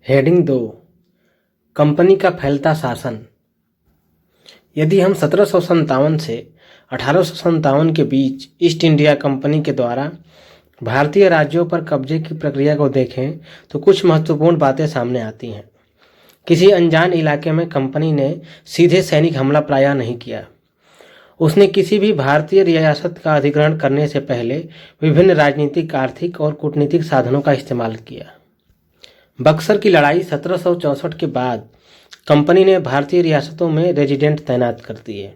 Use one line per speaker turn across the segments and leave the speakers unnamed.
Heading 2 company का फैलता शासन। यदि हम 1757 से 1857 के बीच ईस्ट इंडिया कंपनी के द्वारा भारतीय राज्यों पर कब्जे की प्रक्रिया को देखें तो कुछ महत्वपूर्ण बातें सामने आती हैं। किसी अनजान इलाके में कंपनी ने सीधे सैनिक हमला प्रायः नहीं किया। उसने किसी भी भारतीय रियासत का अधिग्रहण करने से पहले विभिन्न राजनीतिक, आर्थिक और कूटनीतिक साधनों का इस्तेमाल किया। बक्सर की लड़ाई 1764 के बाद कंपनी ने भारतीय रियासतों में रेजिडेंट तैनात कर दिए।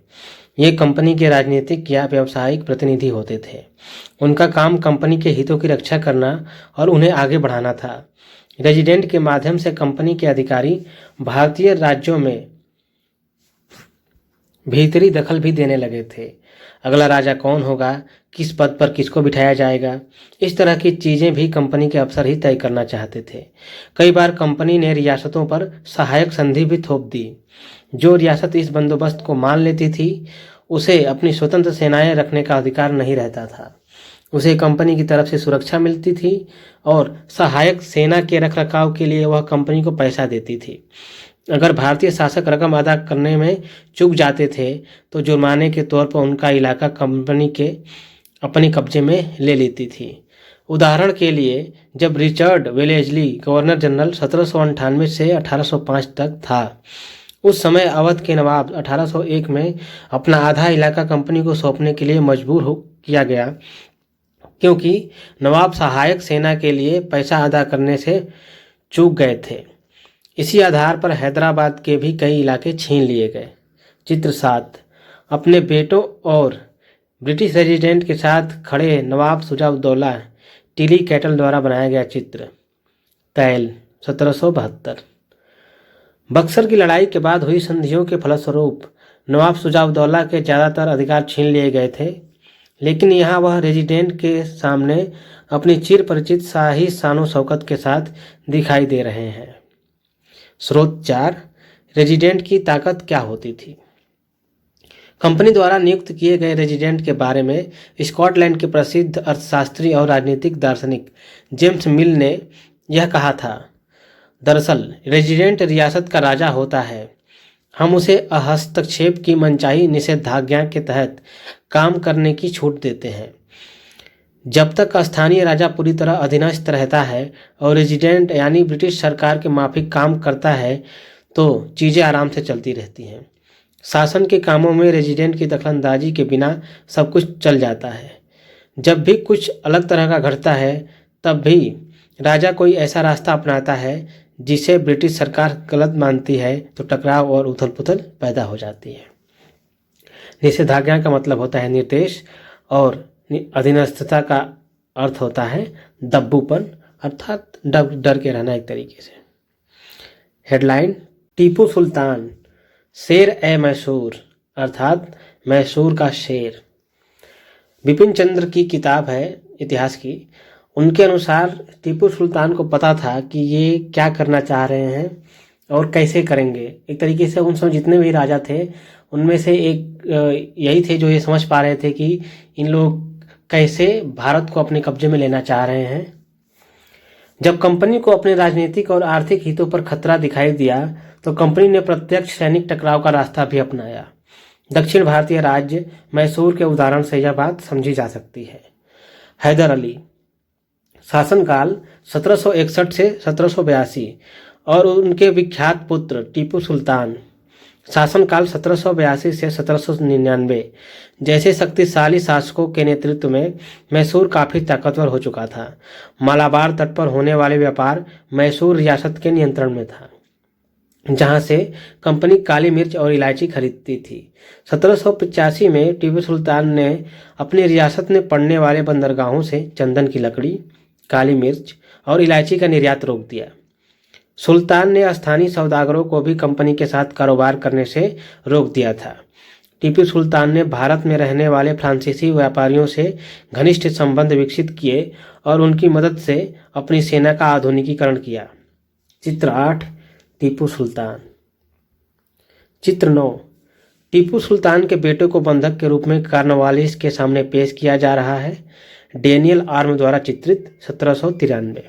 ये कंपनी के राजनीतिक या व्यावसायिक प्रतिनिधि होते थे। उनका काम कंपनी के हितों की रक्षा करना और उन्हें आगे बढ़ाना था। रेजिडेंट के माध्यम से कंपनी के अधिकारी भारतीय राज्यों में भीतरी दखल भी देने लगे थे। अगला राजा कौन होगा, किस पद पर किसको बिठाया जाएगा, इस तरह की चीज़ें भी कंपनी के अफसर ही तय करना चाहते थे। कई बार कंपनी ने रियासतों पर सहायक संधि भी थोप दी। जो रियासत इस बंदोबस्त को मान लेती थी उसे अपनी स्वतंत्र सेनाएं रखने का अधिकार नहीं रहता था। उसे कंपनी की तरफ से सुरक्षा मिलती थी और सहायक सेना के रखरखाव के लिए वह कंपनी को पैसा देती थी। अगर भारतीय शासक रकम अदा करने में चूक जाते थे तो जुर्माने के तौर पर उनका इलाका कंपनी के अपने कब्जे में ले लेती थी। उदाहरण के लिए, जब रिचर्ड वेलेस्ली गवर्नर जनरल 1798 से 1805 तक था, उस समय अवध के नवाब 1801 में अपना आधा इलाका कंपनी को सौंपने के लिए मजबूर किया गया, क्योंकि नवाब सहायक सेना के लिए पैसा अदा करने से चूक गए थे। इसी आधार पर हैदराबाद के भी कई इलाके छीन लिए गए। चित्र 7 अपने बेटों और ब्रिटिश रेजिडेंट के साथ खड़े नवाब शुजा-उद-दौला टिली कैटल द्वारा बनाया गया चित्र। तैल 1772। बक्सर की लड़ाई के बाद हुई संधियों के फलस्वरूप नवाब शुजा-उद-दौला के ज़्यादातर अधिकार छीन लिए गए थे, लेकिन यहाँ वह रेजिडेंट के सामने अपनी चिर परिचित शाही शानो शौकत के साथ दिखाई दे रहे हैं। स्रोत 4 रेजिडेंट की ताकत क्या होती थी। कंपनी द्वारा नियुक्त किए गए रेजिडेंट के बारे में स्कॉटलैंड के प्रसिद्ध अर्थशास्त्री और राजनीतिक दार्शनिक जेम्स मिल ने यह कहा था, दरअसल रेजिडेंट रियासत का राजा होता है। हम उसे हस्तक्षेप की मनचाही निषेधाज्ञा के तहत काम करने की छूट देते हैं। जब तक स्थानीय राजा पूरी तरह अधीनस्थ रहता है और रेजिडेंट यानी ब्रिटिश सरकार के माफिक काम करता है तो चीज़ें आराम से चलती रहती हैं। शासन के कामों में रेजिडेंट की दखलंदाजी के बिना सब कुछ चल जाता है। जब भी कुछ अलग तरह का घटता है तब भी राजा कोई ऐसा रास्ता अपनाता है जिसे ब्रिटिश सरकार गलत मानती है तो टकराव और उथल पुथल पैदा हो जाती है। निषेधाज्ञा का मतलब होता है निर्देश और अधीनस्थता का अर्थ होता है दब्बूपन, अर्थात डर के रहना एक तरीके से। हेडलाइन, टीपू सुल्तान शेर ए मैसूर, अर्थात मैसूर का शेर। बिपिन चंद्र की किताब है इतिहास की। उनके अनुसार टीपू सुल्तान को पता था कि ये क्या करना चाह रहे हैं और कैसे करेंगे। एक तरीके से उन समय जितने भी राजा थे उनमें से एक यही थे जो ये समझ पा रहे थे कि इन लोग कैसे भारत को अपने कब्जे में लेना चाह रहे हैं। जब कंपनी को अपने राजनीतिक और आर्थिक हितों पर खतरा दिखाई दिया तो कंपनी ने प्रत्यक्ष सैनिक टकराव का रास्ता भी अपनाया। दक्षिण भारतीय राज्य मैसूर के उदाहरण से यह बात समझी जा सकती है। हैदर अली शासनकाल 1761 से 1782 और उनके विख्यात पुत्र टीपू सुल्तान शासनकाल 1782 से 1799 जैसे शक्तिशाली शासकों के नेतृत्व में मैसूर काफ़ी ताकतवर हो चुका था। मालाबार तट पर होने वाले व्यापार मैसूर रियासत के नियंत्रण में था, जहां से कंपनी काली मिर्च और इलायची खरीदती थी। 1785 में टीपू सुल्तान ने अपनी रियासत में पड़ने वाले बंदरगाहों से चंदन की लकड़ी, काली मिर्च और इलायची का निर्यात रोक दिया। सुल्तान ने स्थानीय सौदागरों को भी कंपनी के साथ कारोबार करने से रोक दिया था। टीपू सुल्तान ने भारत में रहने वाले फ्रांसीसी व्यापारियों से घनिष्ठ संबंध विकसित किए और उनकी मदद से अपनी सेना का आधुनिकीकरण किया। चित्र 8 टीपू सुल्तान। चित्र 9 टीपू सुल्तान के बेटे को बंधक के रूप में कार्नवालिस के सामने पेश किया जा रहा है। डेनियल आर्म द्वारा चित्रित 1793।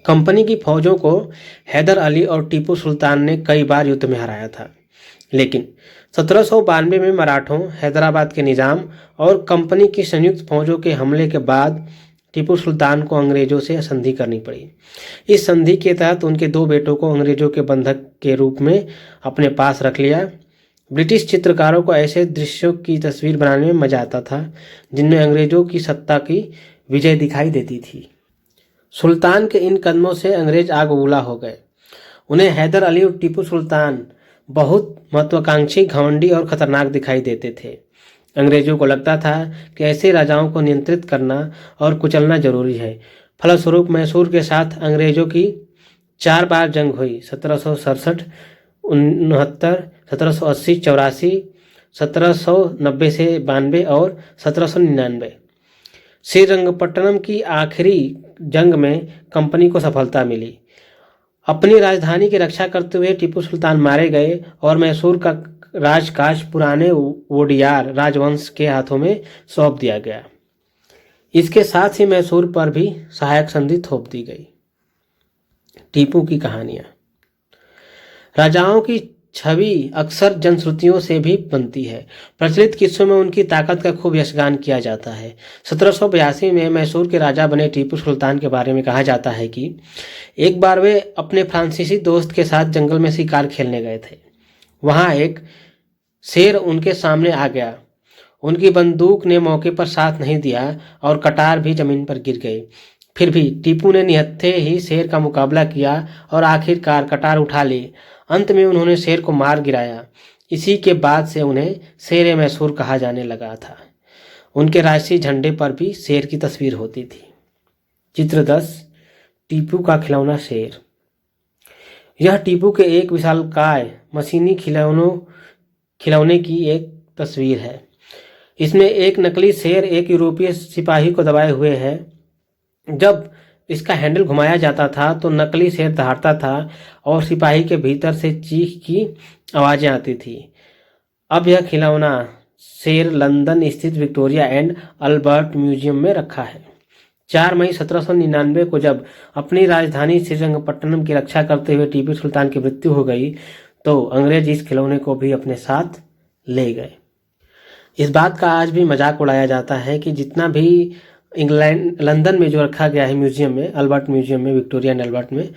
कंपनी की फौजों को हैदर अली और टीपू सुल्तान ने कई बार युद्ध में हराया था, लेकिन 1792 में मराठों, हैदराबाद के निज़ाम और कंपनी की संयुक्त फौजों के हमले के बाद टीपू सुल्तान को अंग्रेजों से संधि करनी पड़ी। इस संधि के तहत उनके 2 बेटों को अंग्रेजों के बंधक के रूप में अपने पास रख लिया। ब्रिटिश चित्रकारों को ऐसे दृश्यों की तस्वीर बनाने में मजा आता था जिनमें अंग्रेजों की सत्ता की विजय दिखाई देती थी। सुल्तान के इन कदमों से अंग्रेज आग बबूला हो गए। उन्हें हैदर अली और टीपू सुल्तान बहुत महत्वाकांक्षी, घमंडी और खतरनाक दिखाई देते थे। अंग्रेजों को लगता था कि ऐसे राजाओं को नियंत्रित करना और कुचलना जरूरी है। फलस्वरूप मैसूर के साथ अंग्रेजों की 4 बार जंग हुई। 1767, 69, 1780, 84, 1790 से 92 और 1799। श्रीरंगपट्टनम की आखिरी जंग में कंपनी को सफलता मिली। अपनी राजधानी की रक्षा करते हुए टीपू सुल्तान मारे गए और मैसूर का राजकाज पुराने वोडियार राजवंश के हाथों में सौंप दिया गया। इसके साथ ही मैसूर पर भी सहायक संधि थोप दी गई। टीपू की कहानियां। राजाओं की छवि अक्सर जनश्रुतियों से भी बनती है। प्रचलित किस्सों में उनकी ताकत का खूब यशगान किया जाता है। 1782 में मैसूर के राजा बने टीपू सुल्तान के बारे में कहा जाता है कि एक बार वे अपने फ्रांसीसी दोस्त के साथ जंगल में शिकार खेलने गए थे। वहां एक शेर उनके सामने आ गया। उनकी बंदूक ने मौके पर साथ नहीं दिया और कटार भी जमीन पर गिर गई। फिर भी टीपू ने निहत्थे ही शेर का मुकाबला किया और आखिरकार कटार उठा ली। अंत में उन्होंने शेर को मार गिराया। इसी के बाद से उन्हें शेर मैसूर कहा जाने लगा था। उनके राष्ट्रीय झंडे पर भी शेर की तस्वीर होती थी। चित्र 10, टीपू का खिलौना शेर। यह टीपू के एक विशालकाय मशीनी खिलौने की एक तस्वीर है। इसमें एक नकली शेर एक यूरोपीय सिपाही को दबाए हुए है। जब इसका हैंडल घुमाया जाता था तो नकली शेर दहाड़ता था और सिपाही के भीतर से चीख की आवाजें आती थी। अब यह खिलौना शेर लंदन स्थित विक्टोरिया एंड अल्बर्ट म्यूजियम में रखा है। 4 मई 1799 को जब अपनी राजधानी श्रीरंगपट्टनम की रक्षा करते हुए टीपू सुल्तान की मृत्यु हो गई तो अंग्रेज इस खिलौने को भी अपने साथ ले गए। इस बात का आज भी मजाक उड़ाया जाता है कि जितना भी इंग्लैंड लंदन में जो रखा गया है म्यूजियम में, अल्बर्ट म्यूजियम में, विक्टोरिया एंड अल्बर्ट में,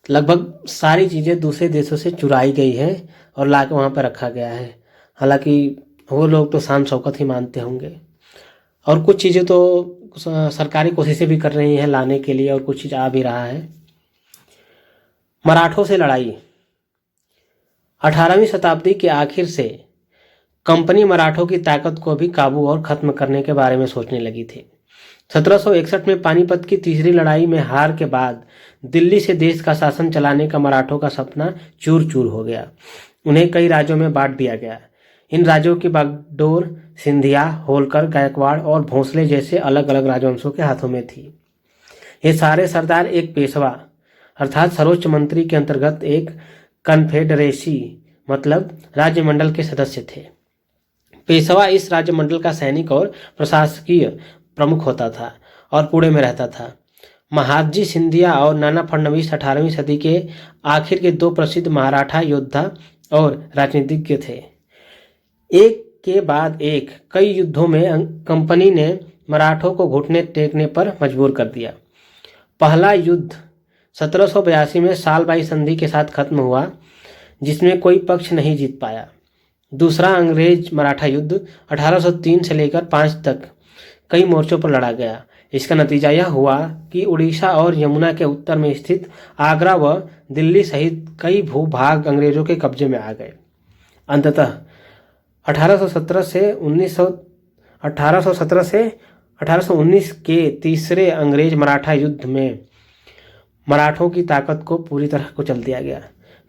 लगभग सारी चीज़ें दूसरे देशों से चुराई गई है और ला के वहाँ पर रखा गया है। हालांकि वो लोग तो शान शौकत ही मानते होंगे और कुछ चीज़ें तो सरकारी कोशिशें भी कर रही हैं लाने के लिए और कुछ चीज़ आ भी रहा है। मराठों से लड़ाई। 18वीं शताब्दी के आखिर से कंपनी मराठों की ताकत को भी काबू और खत्म करने के बारे में सोचने लगी थी। 1761 में पानीपत की तीसरी लड़ाई में हार के बाद दिल्ली से देश का शासन चलाने का मराठों का सपना चूर चूर हो गया। उन्हें कई राज्यों में बांट दिया गया। इन राज्यों की बागडोर सिंधिया, होलकर, गायकवाड़ और भोंसले जैसे अलग अलग राजवंशों के हाथों में थी। ये सारे सरदार एक पेशवा अर्थात सर्वोच्च मंत्री के अंतर्गत एक कन्फेडरेसी मतलब राज्यमंडल के सदस्य थे। पेशवा इस राज्यमंडल का सैनिक और प्रशासकीय प्रमुख होता था और पुणे में रहता था। महादजी सिंधिया और नाना फडणवीस 18वीं सदी के आखिर के 2 प्रसिद्ध मराठा योद्धा और राजनीतिज्ञ थे। एक के बाद एक कई युद्धों में कंपनी ने मराठों को घुटने टेकने पर मजबूर कर दिया। पहला युद्ध 1782 में सालबाई संधि के साथ खत्म हुआ, जिसमें कोई पक्ष नहीं जीत पाया। दूसरा अंग्रेज मराठा युद्ध 1803 से लेकर 5 तक कई मोर्चों पर लड़ा गया। इसका नतीजा यह हुआ कि उड़ीसा और यमुना के उत्तर में स्थित आगरा व दिल्ली सहित कई भूभाग अंग्रेजों के कब्जे में आ गए। अंततः 1817 से 1819 के तीसरे अंग्रेज मराठा युद्ध में मराठों की ताकत को पूरी तरह कुचल दिया गया।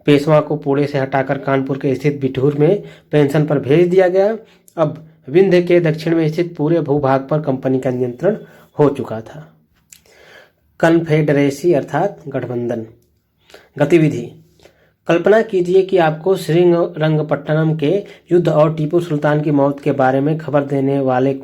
पेशवा को पुणे से हटाकर कानपुर के स्थित बिठूर में पेंशन पर भेज दिया गया। अब विंध्य के दक्षिण में स्थित पूरे भूभाग पर कंपनी का नियंत्रण हो चुका था। कन्फेडरेसी अर्थात गठबंधन। गतिविधि। कल्पना कीजिए कि आपको श्रीरंगपट्टनम के युद्ध और टीपू सुल्तान की मौत के बारे में खबर देने वाले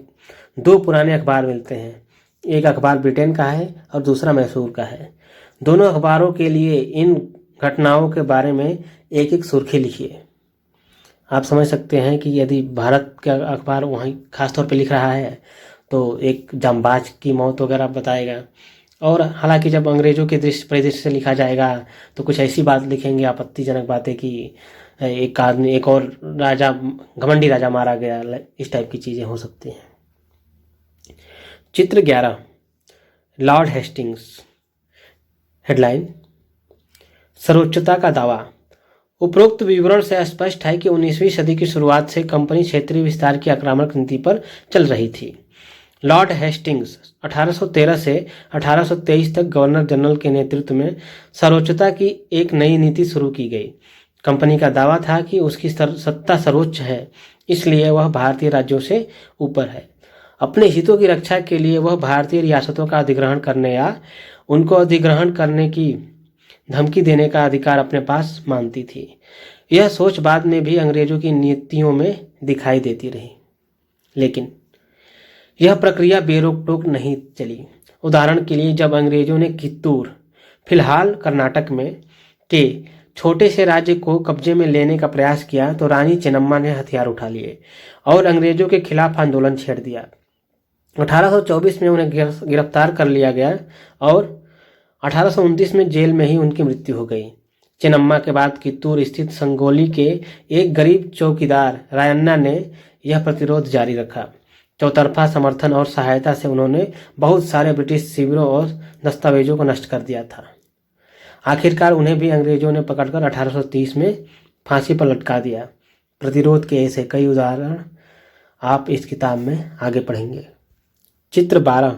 2 पुराने अखबार मिलते हैं। एक अखबार ब्रिटेन का है और दूसरा मैसूर का है। दोनों अखबारों के लिए इन घटनाओं के बारे में एक एक सुर्खी लिखिए। आप समझ सकते हैं कि यदि भारत का अखबार वहीं खास तौर पे लिख रहा है तो एक जांबाज की मौत वगैरह बताएगा। और हालांकि जब अंग्रेजों के दृष्टि परिदृश्य से लिखा जाएगा तो कुछ ऐसी बात लिखेंगे, आपत्तिजनक बातें, कि एक आदमी, एक और राजा, घमंडी राजा मारा गया, इस टाइप की चीज़ें हो सकती हैं। चित्र 11, लॉर्ड हेस्टिंग्स। हेडलाइन, सर्वोच्चता का दावा। उपरोक्त विवरण से स्पष्ट है कि 19वीं सदी की शुरुआत से कंपनी क्षेत्रीय विस्तार की आक्रामक नीति पर चल रही थी। लॉर्ड हेस्टिंग्स 1813 से 1823 तक गवर्नर जनरल के नेतृत्व में सर्वोच्चता की एक नई नीति शुरू की गई। कंपनी का दावा था कि उसकी सत्ता सर्वोच्च है, इसलिए वह भारतीय राज्यों से ऊपर है। अपने हितों की रक्षा के लिए वह भारतीय रियासतों का अधिग्रहण करने या उनको अधिग्रहण करने की धमकी देने का अधिकार अपने पास मानती थी। यह सोच बाद में भी अंग्रेजों की नीतियों में दिखाई देती रही, लेकिन यह प्रक्रिया बेरोक टोक नहीं चली। उदाहरण के लिए, जब अंग्रेजों ने कित्तूर, फिलहाल कर्नाटक में, के छोटे से राज्य को कब्जे में लेने का प्रयास किया तो रानी चेन्नम्मा ने हथियार उठा लिए और अंग्रेजों के खिलाफ आंदोलन छेड़ दिया। 1824 में उन्हें गिरफ्तार कर लिया गया और 1829 में जेल में ही उनकी मृत्यु हो गई। चेन्नम्मा के बाद कित्तूर स्थित संगोली के एक गरीब चौकीदार रायन्ना ने यह प्रतिरोध जारी रखा। चौतरफा समर्थन और सहायता से उन्होंने बहुत सारे ब्रिटिश शिविरों और दस्तावेजों को नष्ट कर दिया था। आखिरकार उन्हें भी अंग्रेजों ने पकड़कर 1830 में फांसी पर लटका दिया। प्रतिरोध के ऐसे कई उदाहरण आप इस किताब में आगे पढ़ेंगे। चित्र 12,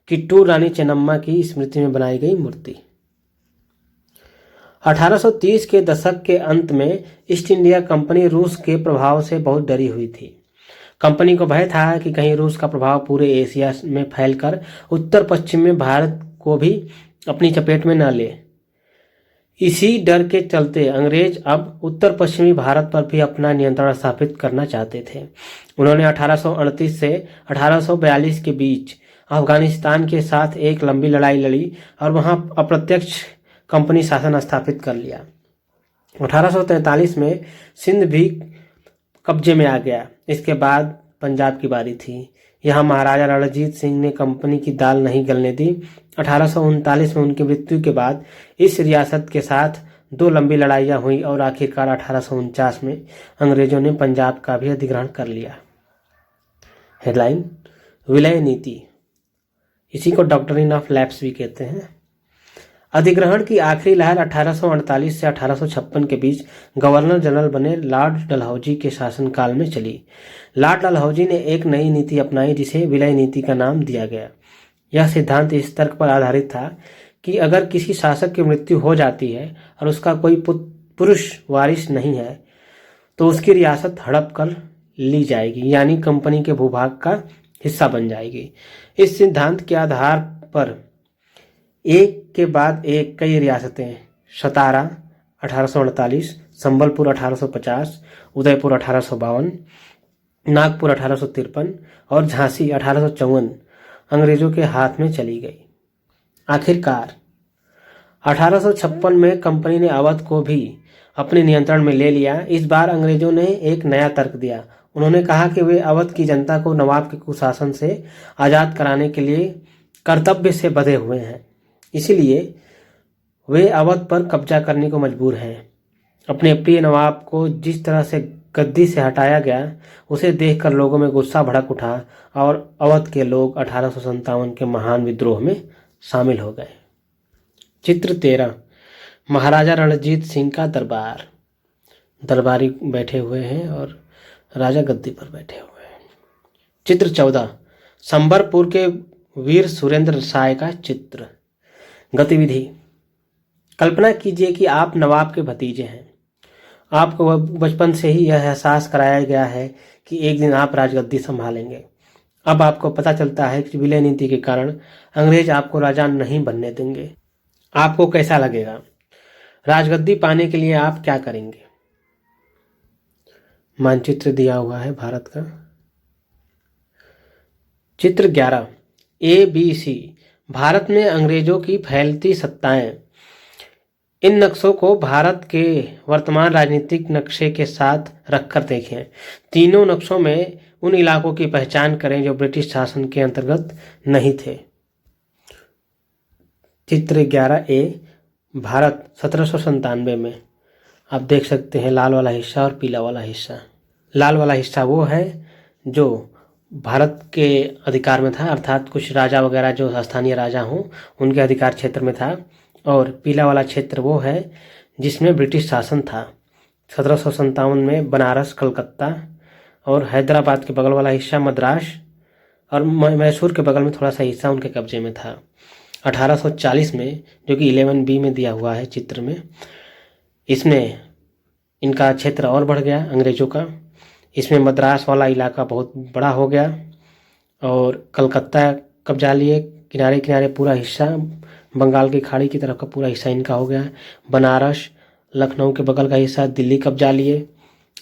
कित्तूर रानी चेन्नम्मा की स्मृति में बनाई गई मूर्ति। 1830 के दशक के अंत में ईस्ट इंडिया कंपनी रूस के प्रभाव से बहुत डरी हुई थी। कंपनी को भय था कि कहीं रूस का प्रभाव पूरे एशिया में फैलकर उत्तर पश्चिम में भारत को भी अपनी चपेट में न ले। इसी डर के चलते अंग्रेज अब उत्तर पश्चिमी भारत पर भी अपना नियंत्रण स्थापित करना चाहते थे। उन्होंने 1838 से 1842 के बीच अफगानिस्तान के साथ एक लंबी लड़ाई लड़ी और वहां अप्रत्यक्ष कंपनी शासन स्थापित कर लिया। 1843 में सिंध भी कब्जे में आ गया। इसके बाद पंजाब की बारी थी। यहाँ महाराजा रणजीत सिंह ने कंपनी की दाल नहीं गलने दी। 1839 में उनकी मृत्यु के बाद इस रियासत के साथ दो लंबी लड़ाइयाँ हुई और आखिरकार 1849 में अंग्रेजों ने पंजाब का भी अधिग्रहण कर लिया। हेडलाइन, विलय नीति। इसी को डॉक्ट्रिन ऑफ लैप्स भी कहते हैं। अधिग्रहण की आखिरी लहर 1848 से 1856 के बीच गवर्नर जनरल बने लॉर्ड डलहौजी के शासनकाल में चली। लॉर्ड डलहौजी ने एक नई नीति अपनाई जिसे विलय नीति का नाम दिया गया। यह सिद्धांत इस तर्क पर आधारित था कि अगर किसी शासक की मृत्यु हो जाती है और उसका कोई पुरुष वारिस नहीं है तो उसकी रियासत हड़प कर ली जाएगी, यानी कंपनी के भूभाग का हिस्सा बन जाएगी। इस सिद्धांत के आधार पर एक के बाद एक कई रियासतें, सतारा 1848, संबलपुर 1850, उदयपुर 1852, नागपुर 1853 और झांसी 1854 अंग्रेजों के हाथ में चली गई। आखिरकार 1856 में कंपनी ने अवध को भी अपने नियंत्रण में ले लिया। इस बार अंग्रेजों ने एक नया तर्क दिया। उन्होंने कहा कि वे अवध की जनता को नवाब के कुशासन से आज़ाद कराने के लिए कर्तव्य से बंधे हुए हैं, इसलिए वे अवध पर कब्जा करने को मजबूर हैं। अपने प्रिय नवाब को जिस तरह से गद्दी से हटाया गया उसे देखकर लोगों में गुस्सा भड़क उठा और अवध के लोग 1857 के महान विद्रोह में शामिल हो गए। चित्र 13, महाराजा रणजीत सिंह का दरबार। दरबारी बैठे हुए हैं और राजा गद्दी पर बैठे हुए हैं। चित्र 14, संबरपुर के वीर सुरेंद्र साय का चित्र। गतिविधि, कल्पना कीजिए कि आप नवाब के भतीजे हैं। आपको बचपन से ही यह एहसास कराया गया है कि एक दिन आप राजगद्दी संभालेंगे। अब आपको पता चलता है कि विलय नीति के कारण अंग्रेज आपको राजा नहीं बनने देंगे। आपको कैसा लगेगा? राजगद्दी पाने के लिए आप क्या करेंगे? मानचित्र दिया हुआ है भारत का। चित्र 11, ABC, भारत में अंग्रेजों की फैलती सत्ताएं। इन नक्शों को भारत के वर्तमान राजनीतिक नक्शे के साथ रखकर देखें। तीनों नक्शों में उन इलाकों की पहचान करें जो ब्रिटिश शासन के अंतर्गत नहीं थे। चित्र 11A, भारत 1797 में। आप देख सकते हैं लाल वाला हिस्सा और पीला वाला हिस्सा। लाल वाला हिस्सा वो है जो भारत के अधिकार में था, अर्थात कुछ राजा वगैरह जो स्थानीय राजा हों उनके अधिकार क्षेत्र में था, और पीला वाला क्षेत्र वो है जिसमें ब्रिटिश शासन था। 1757 में बनारस, कलकत्ता और हैदराबाद के बगल वाला हिस्सा मद्रास और मैसूर के बगल में थोड़ा सा हिस्सा उनके कब्जे में था। 1840 में, जो कि 11B में दिया हुआ है चित्र में, इसमें इनका क्षेत्र और बढ़ गया अंग्रेज़ों का। इसमें मद्रास वाला इलाका बहुत बड़ा हो गया और कलकत्ता कब्जा लिए, किनारे किनारे पूरा हिस्सा, बंगाल की खाड़ी की तरफ का पूरा हिस्सा इनका हो गया। बनारस, लखनऊ के बगल का हिस्सा दिल्ली कब्जा लिए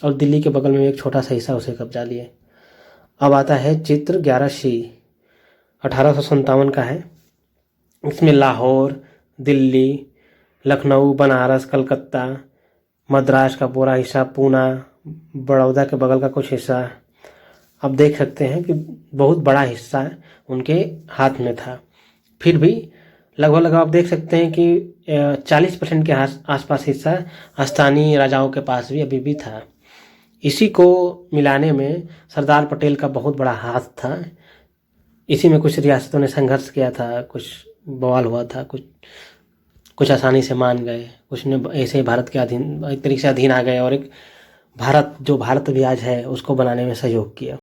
और दिल्ली के बगल में एक छोटा सा हिस्सा उसे कब्जा लिए। अब आता है चित्र 11C, 1857 का है। इसमें लाहौर, दिल्ली, लखनऊ, बनारस, कलकत्ता, मद्रास का पूरा हिस्सा, पूना, बड़ौदा के बगल का कुछ हिस्सा। अब देख सकते हैं कि बहुत बड़ा हिस्सा उनके हाथ में था। फिर भी लगभग आप देख सकते हैं कि 40% के आसपास हिस्सा स्थानीय राजाओं के पास भी अभी भी था। इसी को मिलाने में सरदार पटेल का बहुत बड़ा हाथ था। इसी में कुछ रियासतों ने संघर्ष किया था, कुछ बवाल हुआ था, कुछ आसानी से मान गए, कुछ ने ऐसे ही भारत के अधीन, एक तरीके से अधीन आ गए और एक भारत जो भारत भी आज है उसको बनाने में सहयोग किया।